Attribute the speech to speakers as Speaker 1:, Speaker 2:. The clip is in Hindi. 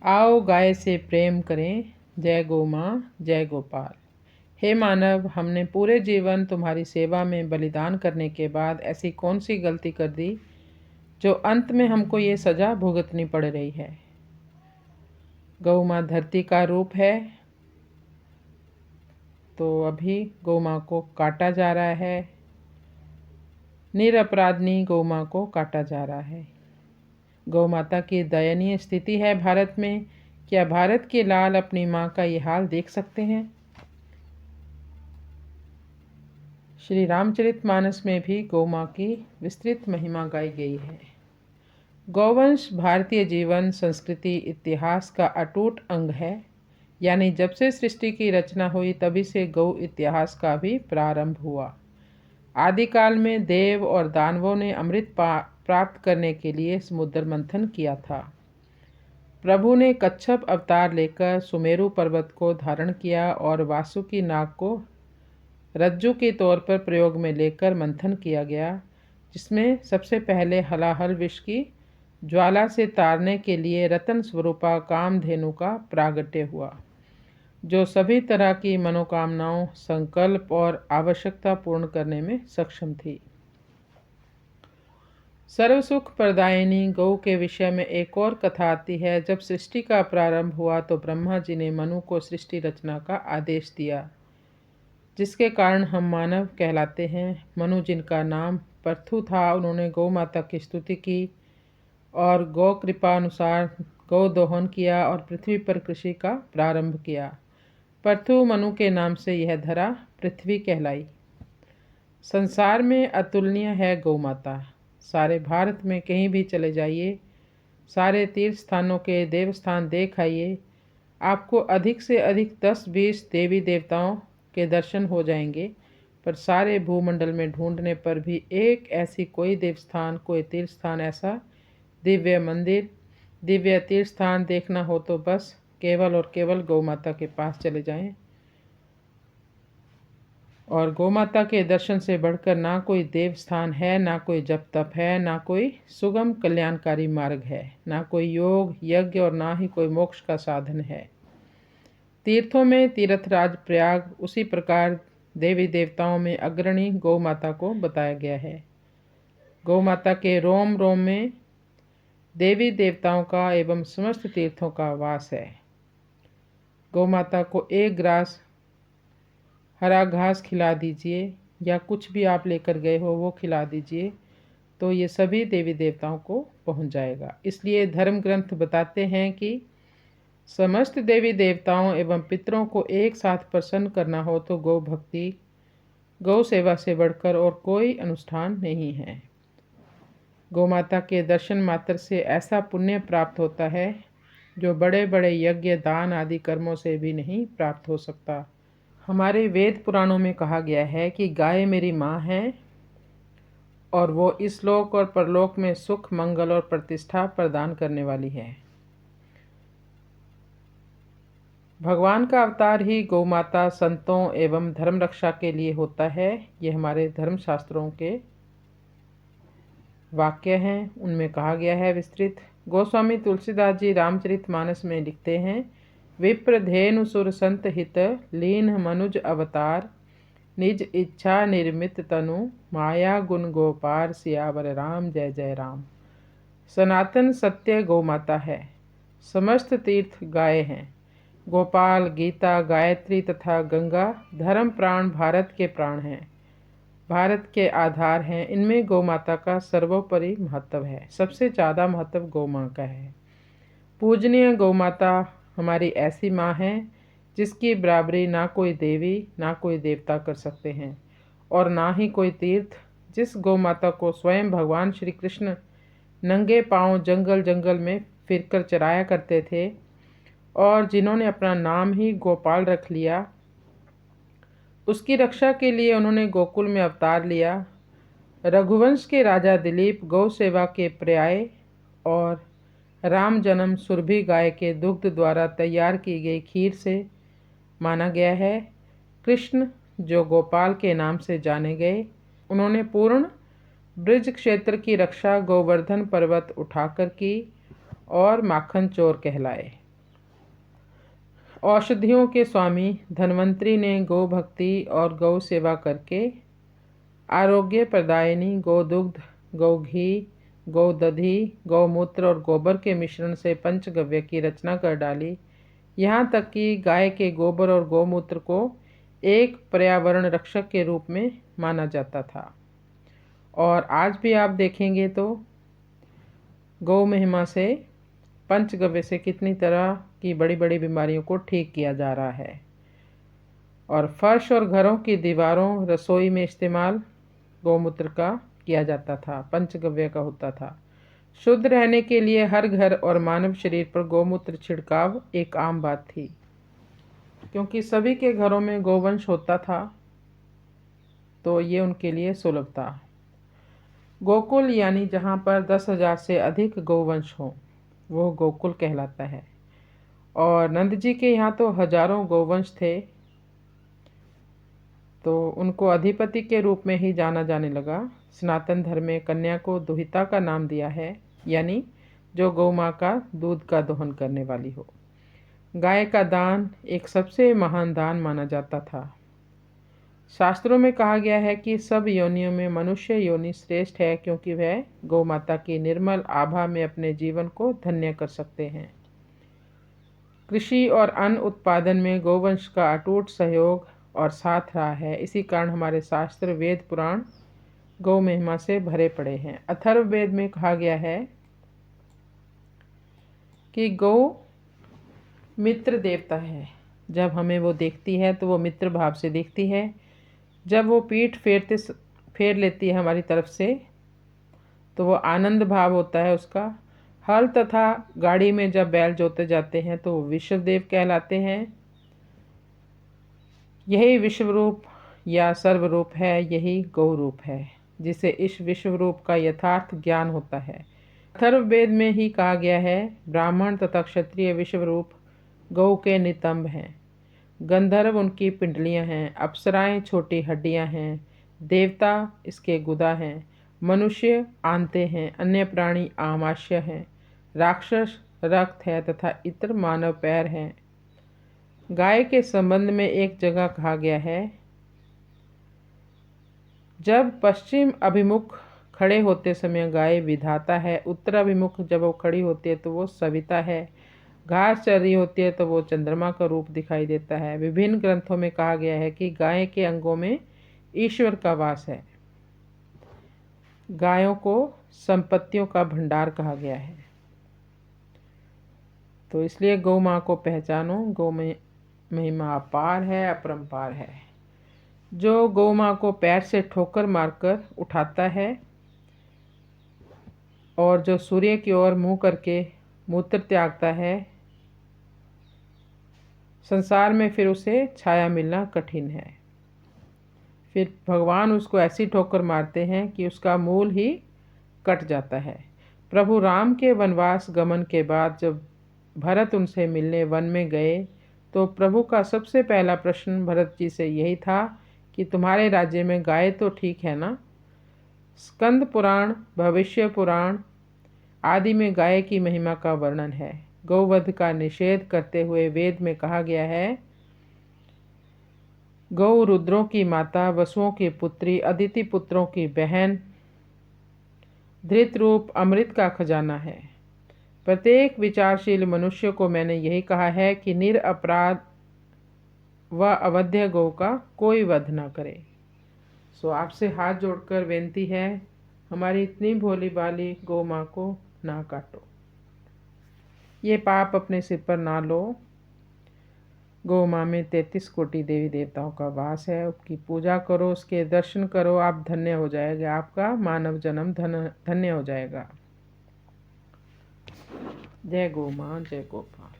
Speaker 1: आओ गाय से प्रेम करें, जय गौ माँ जय गोपाल। हे मानव, हमने पूरे जीवन तुम्हारी सेवा में बलिदान करने के बाद ऐसी कौन सी गलती कर दी जो अंत में हमको ये सज़ा भुगतनी पड़ रही है। गौ माँ धरती का रूप है, तो अभी गौ माँ को काटा जा रहा है। निरपराधनी गौ माँ को काटा जा रहा है। गौ माता की दयनीय स्थिति है भारत में। क्या भारत के लाल अपनी माँ का ये हाल देख सकते हैं? श्री रामचरितमानस में भी गौ माँ की विस्तृत महिमा गाई गई है। गौवंश भारतीय जीवन, संस्कृति, इतिहास का अटूट अंग है। यानी जब से सृष्टि की रचना हुई तभी से गौ इतिहास का भी प्रारंभ हुआ। आदिकाल में देव और दानवों ने अमृत प्राप्त करने के लिए समुद्र मंथन किया था। प्रभु ने कच्छप अवतार लेकर सुमेरु पर्वत को धारण किया और वासुकी नाग को रज्जु के तौर पर प्रयोग में लेकर मंथन किया गया, जिसमें सबसे पहले हलाहल विष की ज्वाला से तारने के लिए रतन स्वरूपा कामधेनु का प्रागट्य हुआ, जो सभी तरह की मनोकामनाओं, संकल्प और आवश्यकता पूर्ण करने में सक्षम थी। सर्वसुख प्रदायिनी गौ के विषय में एक और कथा आती है। जब सृष्टि का प्रारंभ हुआ तो ब्रह्मा जी ने मनु को सृष्टि रचना का आदेश दिया, जिसके कारण हम मानव कहलाते हैं। मनु, जिनका नाम पृथु था, उन्होंने गौ माता की स्तुति की और गौ कृपा अनुसार गौ दोहन किया और पृथ्वी पर कृषि का प्रारंभ किया। पृथु मनु के नाम से यह धरा पृथ्वी कहलाई। संसार में अतुलनीय है गौ माता। सारे भारत में कहीं भी चले जाइए, सारे तीर्थ स्थानों के देवस्थान देख आइए, आपको अधिक से अधिक 10-20 देवी देवताओं के दर्शन हो जाएंगे, पर सारे भूमंडल में ढूंढने पर भी एक ऐसी कोई देवस्थान, कोई तीर्थ स्थान, ऐसा दिव्य मंदिर, दिव्य तीर्थ स्थान देखना हो तो बस केवल और केवल गौ माता के पास चले जाएं। और गौ माता के दर्शन से बढ़कर ना कोई देव स्थान है, ना कोई जप तप है, ना कोई सुगम कल्याणकारी मार्ग है, ना कोई योग यज्ञ और ना ही कोई मोक्ष का साधन है। तीर्थों में तीर्थराज प्रयाग, उसी प्रकार देवी देवताओं में अग्रणी गौ माता को बताया गया है। गौ माता के रोम रोम में देवी देवताओं का एवं समस्त तीर्थों का वास है। गौ माता को एक ग्रास हरा घास खिला दीजिए या कुछ भी आप लेकर गए हो वो खिला दीजिए, तो ये सभी देवी देवताओं को पहुंच जाएगा। इसलिए धर्म ग्रंथ बताते हैं कि समस्त देवी देवताओं एवं पितरों को एक साथ प्रसन्न करना हो तो गौ भक्ति, गौ सेवा से बढ़कर और कोई अनुष्ठान नहीं है। गौ माता के दर्शन मात्र से ऐसा पुण्य प्राप्त होता है जो बड़े बड़े यज्ञ, दान आदि कर्मों से भी नहीं प्राप्त हो सकता। हमारे वेद पुराणों में कहा गया है कि गाय मेरी माँ है और वो इस लोक और परलोक में सुख, मंगल और प्रतिष्ठा प्रदान करने वाली है। भगवान का अवतार ही गौ माता संतों एवं धर्म रक्षा के लिए होता है। ये हमारे धर्मशास्त्रों के वाक्य हैं, उनमें कहा गया है विस्तृत। गोस्वामी तुलसीदास जी रामचरितमानस में लिखते हैं, विप्रधेनु सुर संत हित लीन मनुज अवतार, निज इच्छा निर्मित तनु माया गुण गोपार, सियावर राम जय जय राम। सनातन सत्य गौ माता है, समस्त तीर्थ गाय हैं। गोपाल, गीता, गायत्री तथा गंगा धर्म प्राण भारत के प्राण हैं, भारत के आधार हैं। इनमें गौ माता का सर्वोपरि महत्व है। सबसे ज़्यादा महत्व गौ माँ का है। पूजनीय गौ माता हमारी ऐसी माँ है जिसकी बराबरी ना कोई देवी ना कोई देवता कर सकते हैं, और ना ही कोई तीर्थ। जिस गौ माता को स्वयं भगवान श्री कृष्ण नंगे पांव जंगल जंगल में फिरकर चराया करते थे और जिन्होंने अपना नाम ही गोपाल रख लिया, उसकी रक्षा के लिए उन्होंने गोकुल में अवतार लिया। रघुवंश के राजा दिलीप गौ सेवा के पर्याय और राम जन्म सुरभि गाय के दुग्ध द्वारा तैयार की गई खीर से माना गया है। कृष्ण जो गोपाल के नाम से जाने गए, उन्होंने पूर्ण ब्रज क्षेत्र की रक्षा गोवर्धन पर्वत उठाकर की और माखन चोर कहलाए। औषधियों के स्वामी धन्वंतरी ने गौ भक्ति और गौ सेवा करके आरोग्य प्रदायिनी गोदुग्ध, गौ घी, गौ दधी, गौमूत्र और गोबर के मिश्रण से पंचगव्य की रचना कर डाली। यहाँ तक कि गाय के गोबर और गौमूत्र को एक पर्यावरण रक्षक के रूप में माना जाता था। और आज भी आप देखेंगे तो गौ महिमा से, पंचगव्य से कितनी तरह की बड़ी बड़ी बीमारियों को ठीक किया जा रहा है। और फर्श और घरों की दीवारों, रसोई में इस्तेमाल गौमूत्र का किया जाता था, पंचगव्य का होता था। शुद्ध रहने के लिए हर घर और मानव शरीर पर गौमूत्र छिड़काव एक आम बात थी, क्योंकि सभी के घरों में गौवंश होता था, तो ये उनके लिए सुलभ था। गोकुल यानी जहाँ पर 10,000 से अधिक गौवंश हों, वो गोकुल कहलाता है। और नंद जी के यहाँ तो हजारों गौवंश थे, तो उनको अधिपति के रूप में ही जाना जाने लगा। सनातन धर्म में कन्या को दुहिता का नाम दिया है, यानी जो गौ माँ का दूध का दोहन करने वाली हो। गाय का दान एक सबसे महान दान माना जाता था। शास्त्रों में कहा गया है कि सब योनियों में मनुष्य योनि श्रेष्ठ है, क्योंकि वह गौ माता की निर्मल आभा में अपने जीवन को धन्य कर सकते हैं। कृषि और अन्न उत्पादन में गौवंश का अटूट सहयोग और साथ रहा है। इसी कारण हमारे शास्त्र, वेद, पुराण गौ महिमा से भरे पड़े हैं। अथर्ववेद में कहा गया है कि गौ मित्र देवता है। जब हमें वो देखती है तो वो मित्र भाव से देखती है। जब वो पीठ फेर लेती है हमारी तरफ से, तो वो आनंद भाव होता है उसका। हल तथा गाड़ी में जब बैल जोते जाते हैं तो वो विश्वदेव कहलाते हैं। यही विश्वरूप या सर्वरूप है, यही गौ रूप है, जिसे इस विश्वरूप का यथार्थ ज्ञान होता है। अथर्ववेद में ही कहा गया है, ब्राह्मण तथा क्षत्रिय विश्वरूप गौ के नितंब हैं। गंधर्व उनकी पिंडलियां हैं, अप्सराएं छोटी हड्डियां हैं, देवता इसके गुदा हैं, मनुष्य आंते हैं, अन्य प्राणी आमाशय हैं, राक्षस रक्त है तथा इतर मानव पैर हैं। गाय के संबंध में एक जगह कहा गया है, जब पश्चिम अभिमुख खड़े होते समय गाय विधाता है, उत्तर अभिमुख जब वो खड़ी होती है तो वो सविता है, घास चर रही होती है तो वो चंद्रमा का रूप दिखाई देता है। विभिन्न ग्रंथों में कहा गया है कि गाय के अंगों में ईश्वर का वास है। गायों को संपत्तियों का भंडार कहा गया है। तो इसलिए गौ माँ को पहचानो। गौ महिमा अपार है, अपरंपार है। जो गौ माँ को पैर से ठोकर मारकर उठाता है और जो सूर्य की ओर मुंह करके मूत्र त्यागता है, संसार में फिर उसे छाया मिलना कठिन है। फिर भगवान उसको ऐसी ठोकर मारते हैं कि उसका मूल ही कट जाता है। प्रभु राम के वनवास गमन के बाद जब भरत उनसे मिलने वन में गए, तो प्रभु का सबसे पहला प्रश्न भरत जी से यही था कि तुम्हारे राज्य में गाय तो ठीक है ना। स्कंद पुराण, भविष्य पुराण आदि में गाय की महिमा का वर्णन है। गौवध का निषेध करते हुए वेद में कहा गया है, गौ रुद्रों की माता, वसुओं की पुत्री, अदिति पुत्रों की बहन, धृत रूप अमृत का खजाना है। प्रत्येक विचारशील मनुष्य को मैंने यही कहा है कि निरपराध व अवध्य गौ का कोई वध न करे। सो आपसे हाथ जोड़कर विनती है, हमारी इतनी भोली भाली गौ माँ को ना काटो, ये पाप अपने सिर पर ना लो। गौ माँ में 33 कोटि देवी देवताओं का वास है। उसकी पूजा करो, उसके दर्शन करो, आप धन्य हो जाएंगे। आपका मानव जन्म धन्य हो जाएगा। जय गौ माँ, जय गोपाल।